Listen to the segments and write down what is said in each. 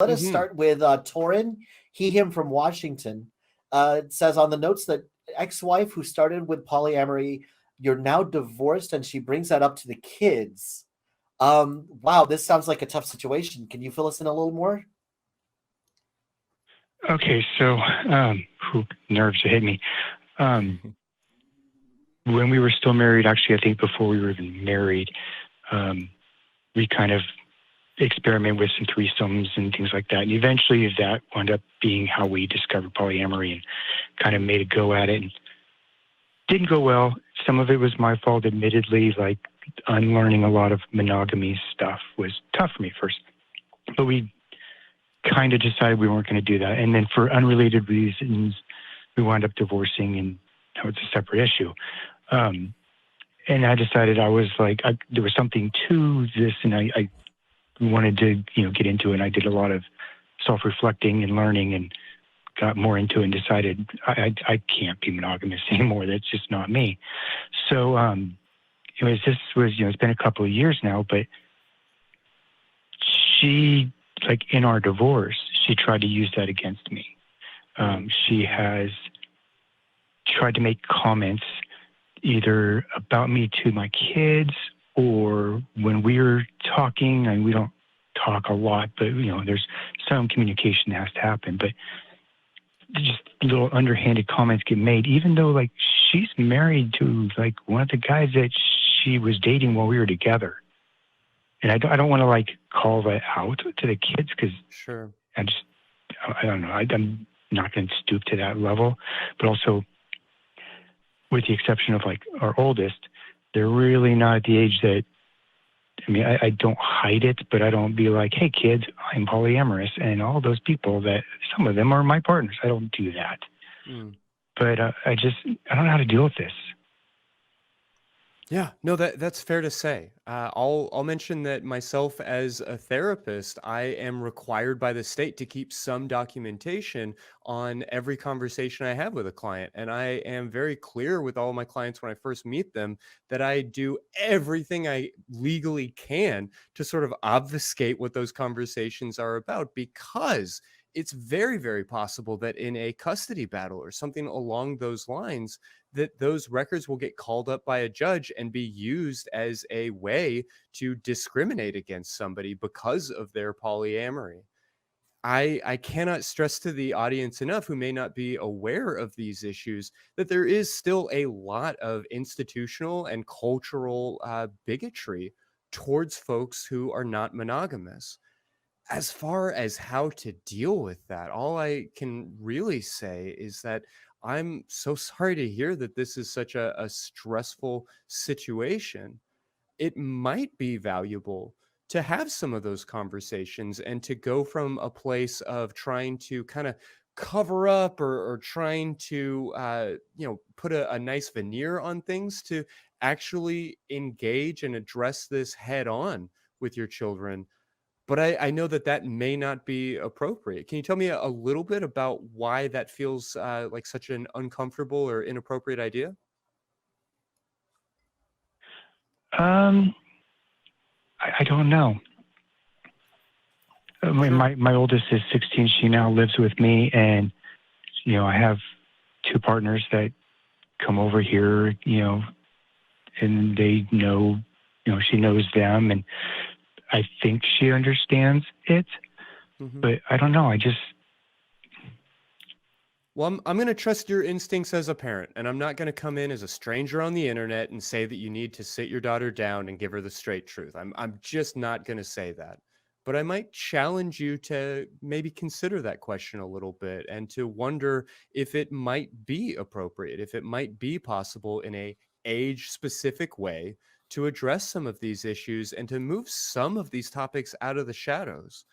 Let us start with Tauren, he, him from Washington. It says on the notes that ex-wife who started with polyamory, you're now divorced, and she brings that up to the kids. Wow, this sounds like a tough situation. Can you fill us in a little more? Okay, so nerves hit me. When we were still married, actually, I think before we were even married, we kind of experiment with some threesomes and things like that. And eventually that wound up being how we discovered polyamory and kind of made a go at it. And didn't go well. Some of it was my fault, admittedly, like unlearning a lot of monogamy stuff was tough for me first. But we kind of decided we weren't going to do that. And then for unrelated reasons, we wound up divorcing, and that was a separate issue. And I decided I was like, there was something to this, and I wanted to, get into it. And I did a lot of self-reflecting and learning and got more into it and decided I can't be monogamous anymore. That's just not me. So, anyways, this was, it's been a couple of years now, but she, like in our divorce, she tried to use that against me. She has tried to make comments either about me to my kids, or when we're talking, and we don't talk a lot, but there's some communication that has to happen. But just little underhanded comments get made, even though like she's married to like one of the guys that she was dating while we were together. And I don't want to like call that out to the kids, because sure, I don't know. I'm not going to stoop to that level, but also, with the exception of like our oldest, they're really not at the age that, I don't hide it, but I don't be like, hey kids, I'm polyamorous, and all those people that some of them are my partners. I don't do that. But I don't know how to deal with this. Yeah, no, that's fair to say. I'll mention that myself as a therapist, I am required by the state to keep some documentation on every conversation I have with a client. And I am very clear with all my clients when I first meet them that I do everything I legally can to sort of obfuscate what those conversations are about, because it's very, very possible that in a custody battle or something along those lines, that those records will get called up by a judge and be used as a way to discriminate against somebody because of their polyamory. I cannot stress to the audience enough, who may not be aware of these issues, that there is still a lot of institutional and cultural bigotry towards folks who are not monogamous. As far as how to deal with that, all I can really say is that I'm so sorry to hear that this is such a stressful situation. It might be valuable to have some of those conversations and to go from a place of trying to kind of cover up or trying to put a nice veneer on things, to actually engage and address this head on with your children. But I know that may not be appropriate. Can you tell me a little bit about why that feels like such an uncomfortable or inappropriate idea? I don't know. Sure. My oldest is 16. She now lives with me, and I have two partners that come over here, and they know, she knows them, and I think she understands it, but I don't know. Well, I'm going to trust your instincts as a parent, and I'm not going to come in as a stranger on the internet and say that you need to sit your daughter down and give her the straight truth. I'm just not going to say that. But I might challenge you to maybe consider that question a little bit, and to wonder if it might be appropriate, if it might be possible in a age-specific way to address some of these issues and to move some of these topics out of the shadows.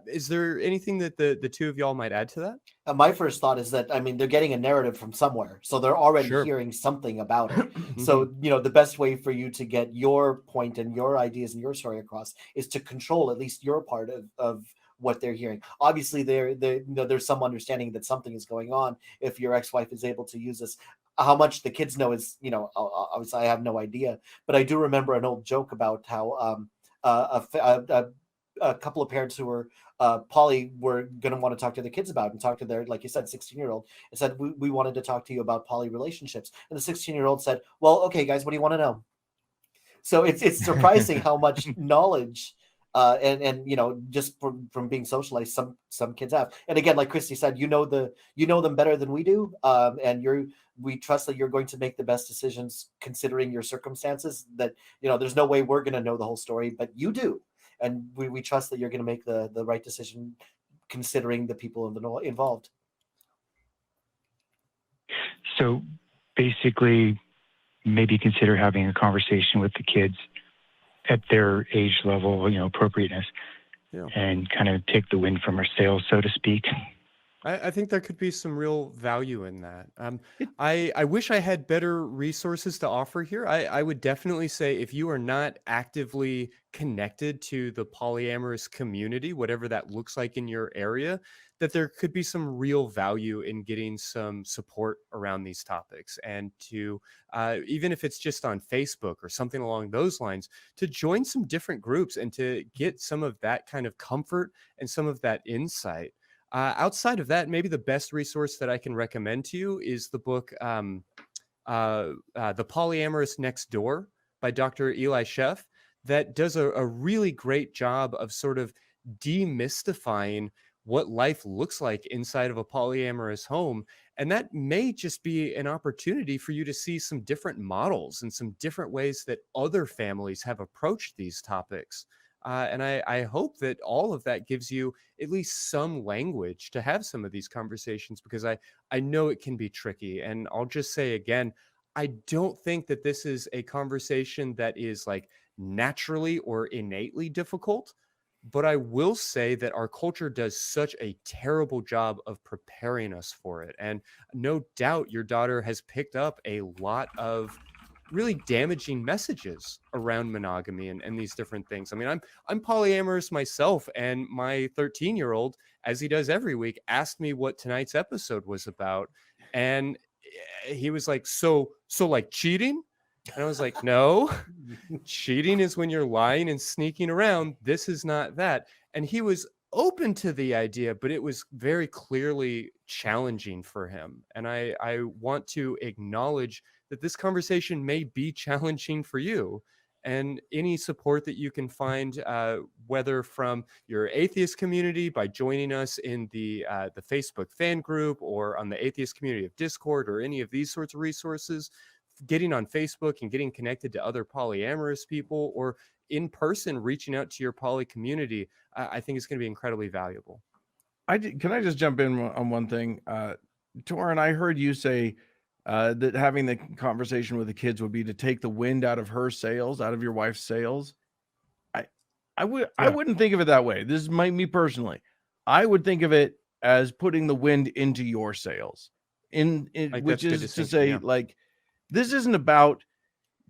Is there anything that the two of y'all might add to that? My first thought is that, they're getting a narrative from somewhere, so they're already Sure. hearing something about it. So, the best way for you to get your point and your ideas and your story across is to control at least your part of what they're hearing. Obviously, there's some understanding that something is going on if your ex-wife is able to use this. How much the kids know is, obviously I have no idea, but I do remember an old joke about how a a couple of parents who were poly were going to want to talk to their kids about and talk to their, like you said, 16-year-old, and said, we wanted to talk to you about poly relationships. And the 16-year-old said, well, okay, guys, what do you want to know? So it's surprising how much knowledge and just from being socialized some kids have. And again, like Christy said, you know them better than we do, and we trust that you're going to make the best decisions considering your circumstances. That there's no way we're going to know the whole story, but you do, and we trust that you're going to make the right decision considering the people involved. So basically, maybe consider having a conversation with the kids at their age level, appropriateness, and kind of take the wind from our sails, so to speak. I think there could be some real value in that. I wish I had better resources to offer here. I would definitely say if you are not actively connected to the polyamorous community, whatever that looks like in your area, that there could be some real value in getting some support around these topics, and to even if it's just on Facebook or something along those lines, to join some different groups and to get some of that kind of comfort and some of that insight. Outside of that, maybe the best resource that I can recommend to you is the book The Polyamorous Next Door by Dr. Eli Sheff, that does a really great job of sort of demystifying what life looks like inside of a polyamorous home. And that may just be an opportunity for you to see some different models and some different ways that other families have approached these topics. And I hope that all of that gives you at least some language to have some of these conversations, because I know it can be tricky. And I'll just say again, I don't think that this is a conversation that is like naturally or innately difficult. But I will say that our culture does such a terrible job of preparing us for it. And no doubt your daughter has picked up a lot of really damaging messages around monogamy and these different things. I mean, I'm polyamorous myself, and my 13-year-old, as he does every week, asked me what tonight's episode was about. And he was like, so like cheating? And I was like, no, cheating is when you're lying and sneaking around. This is not that. And he was open to the idea, but it was very clearly challenging for him. And I want to acknowledge that this conversation may be challenging for you. And any support that you can find, whether from your atheist community by joining us in the Facebook fan group, or on the Atheist Community of Discord, or any of these sorts of resources, getting on Facebook and getting connected to other polyamorous people, or in person reaching out to your poly community, I think it's going to be incredibly valuable. Can I just jump in on one thing? Tauren, I heard you say that having the conversation with the kids would be to take the wind out of her sails, out of your wife's sails. I wouldn't think of it that way. This is me personally. I would think of it as putting the wind into your sails, which is to say, like, this isn't about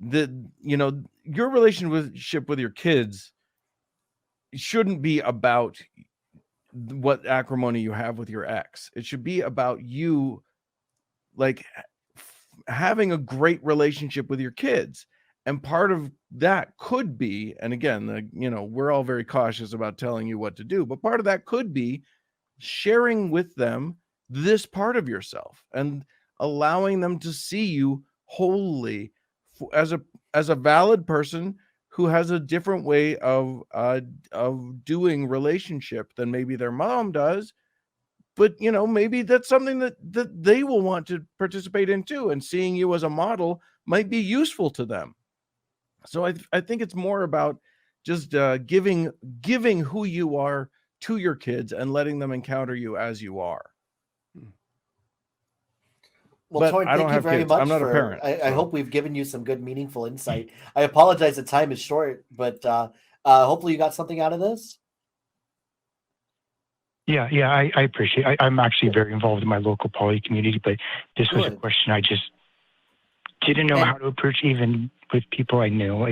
your relationship with your kids shouldn't be about what acrimony you have with your ex. It should be about you, like, having a great relationship with your kids. And part of that could be, and again, we're all very cautious about telling you what to do, but part of that could be sharing with them this part of yourself and allowing them to see you wholly as a valid person who has a different way of doing relationship than maybe their mom does. But maybe that's something that they will want to participate in too, and seeing you as a model might be useful to them. So I think it's more about just giving who you are to your kids and letting them encounter you as you are. Well, Tauren, thank you very much. I'm not a parent. I hope we've given you some good, meaningful insight. I apologize the time is short, but hopefully you got something out of this. Yeah, I appreciate it. I'm actually very involved in my local poly community, but this was a question I just didn't know how to approach, even with people I know.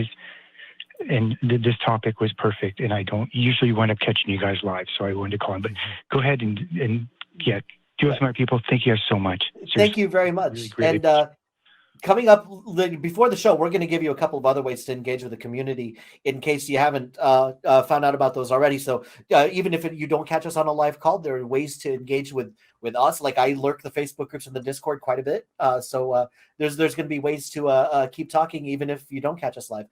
And this topic was perfect, and I don't usually wind up catching you guys live, so I wanted to call in. But go ahead and do it, smart people. Thank you guys so much. Seriously. Thank you very much. Really, and coming up before the show, we're going to give you a couple of other ways to engage with the community in case you haven't found out about those already. So even if you don't catch us on a live call, there are ways to engage with us. Like I lurk the Facebook groups and the Discord quite a bit. So there's going to be ways to keep talking even if you don't catch us live.